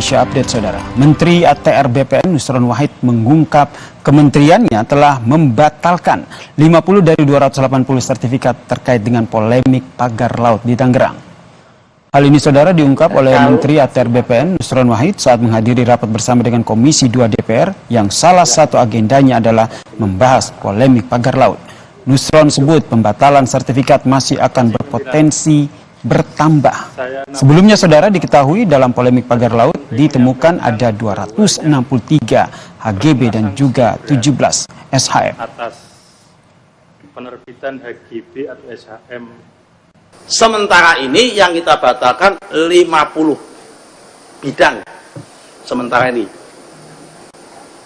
Indonesia Update, Saudara. Menteri ATR BPN Nusron Wahid mengungkap kementeriannya telah membatalkan 50 dari 280 sertifikat terkait dengan polemik pagar laut di Tangerang. Hal ini, Saudara, diungkap oleh Menteri ATR BPN Nusron Wahid saat menghadiri rapat bersama dengan Komisi 2 DPR yang salah satu agendanya adalah membahas polemik pagar laut. Nusron sebut pembatalan sertifikat masih akan berpotensi bertambah. Sebelumnya, Saudara, diketahui dalam polemik pagar laut ditemukan ada 263 HGB dan juga 17 SHM. Atas penerbitan HGB atau SHM. Sementara ini yang kita batalkan 50 bidang. Sementara ini.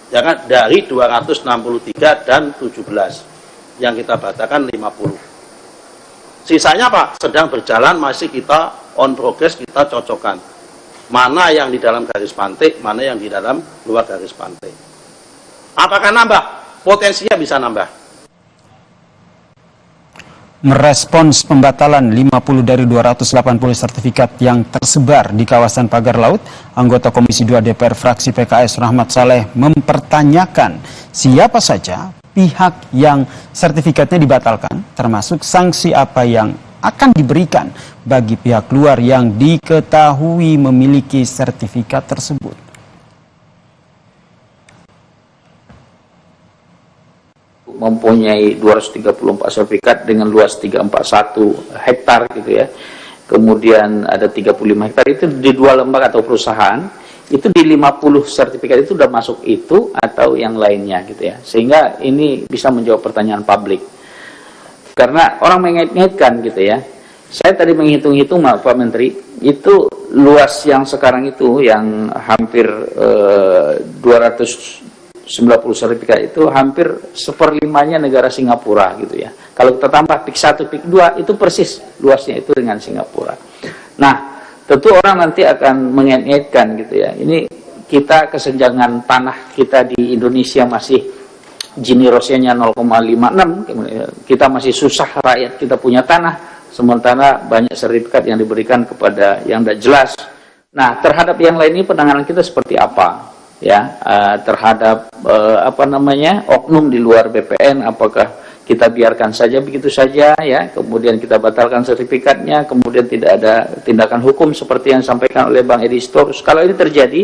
Jangan dari 263 dan 17. Yang kita batalkan 50. Sisanya Pak, sedang berjalan, masih kita on progress, kita cocokkan. Mana yang di dalam garis pantai, mana yang di dalam luar garis pantai. Apakah nambah? Potensinya bisa nambah. Merespons pembatalan 50 dari 280 sertifikat yang tersebar di kawasan pagar laut, anggota Komisi 2 DPR fraksi PKS Rahmat Saleh mempertanyakan siapa saja pihak yang sertifikatnya dibatalkan, termasuk sanksi apa yang akan diberikan bagi pihak luar yang diketahui memiliki sertifikat tersebut. Mempunyai 234 sertifikat dengan luas 341 hektar gitu ya. Kemudian ada 35 hektar itu di 2 lembaga atau perusahaan. Itu di 50 sertifikat itu sudah masuk itu atau yang lainnya gitu ya. Sehingga ini bisa menjawab pertanyaan publik. Karena orang mengait-ngaitkan gitu ya. Saya tadi menghitung-hitung Pak Menteri, itu luas yang sekarang itu yang hampir 290 sertifikat itu hampir 1/5-nya negara Singapura gitu ya. Kalau kita tambah PIK 1, PIK 2 itu persis luasnya itu dengan Singapura. Nah, tentu orang nanti akan mengait-ngaitkan gitu ya. Ini kita kesenjangan tanah kita di Indonesia masih Gini Ratio-nya 0,56. Kita masih susah, rakyat kita punya tanah. Sementara banyak sertifikat yang diberikan kepada yang tidak jelas. Nah, terhadap yang lain ini penanganan kita seperti apa? Ya, terhadap oknum di luar BPN, apakah kita biarkan saja begitu saja ya, kemudian kita batalkan sertifikatnya, kemudian tidak ada tindakan hukum seperti yang disampaikan oleh Bang Edi Sitorus. Kalau ini terjadi,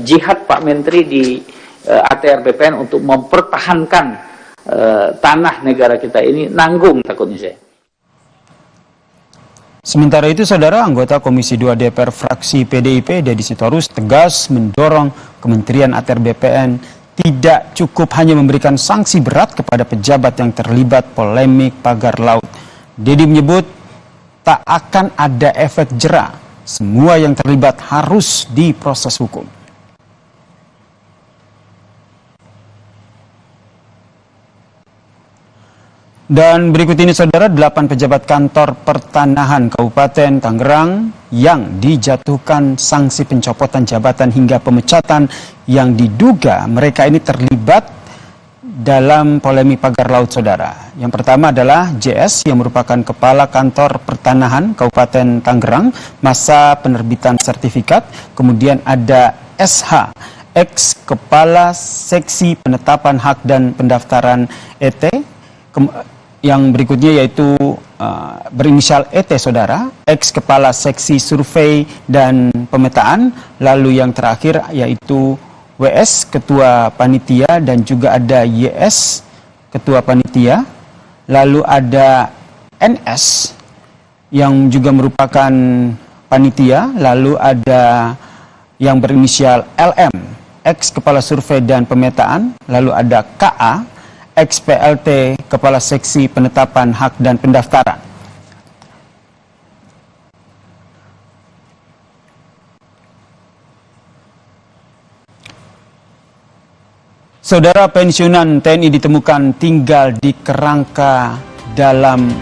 jihad Pak Menteri di ATR BPN untuk mempertahankan tanah negara kita ini nanggung takutnya saya. Sementara itu, Saudara, anggota Komisi 2 DPR fraksi PDIP Deddy Sitorus tegas mendorong Kementerian ATR BPN tidak cukup hanya memberikan sanksi berat kepada pejabat yang terlibat polemik pagar laut. Deddy menyebut tak akan ada efek jera. Semua yang terlibat harus diproses hukum. Dan berikut ini, Saudara, 8 pejabat kantor pertanahan Kabupaten Tangerang yang dijatuhkan sanksi pencopotan jabatan hingga pemecatan yang diduga mereka ini terlibat dalam polemik pagar laut, Saudara. Yang pertama adalah JS yang merupakan Kepala Kantor Pertanahan Kabupaten Tangerang masa penerbitan sertifikat. Kemudian ada SH, ex Kepala Seksi Penetapan Hak dan Pendaftaran ET. Yang berikutnya yaitu berinisial ET, Saudara, ex Kepala Seksi Survei dan Pemetaan. Lalu yang terakhir yaitu WS, Ketua Panitia, dan juga ada YS, Ketua Panitia. Lalu ada NS yang juga merupakan Panitia. Lalu ada yang berinisial LM, ex Kepala Survei dan Pemetaan. Lalu ada KA, ex-PLT Kepala Seksi Penetapan Hak dan Pendaftaran. Saudara, pensiunan TNI ditemukan tinggal di kerangka dalam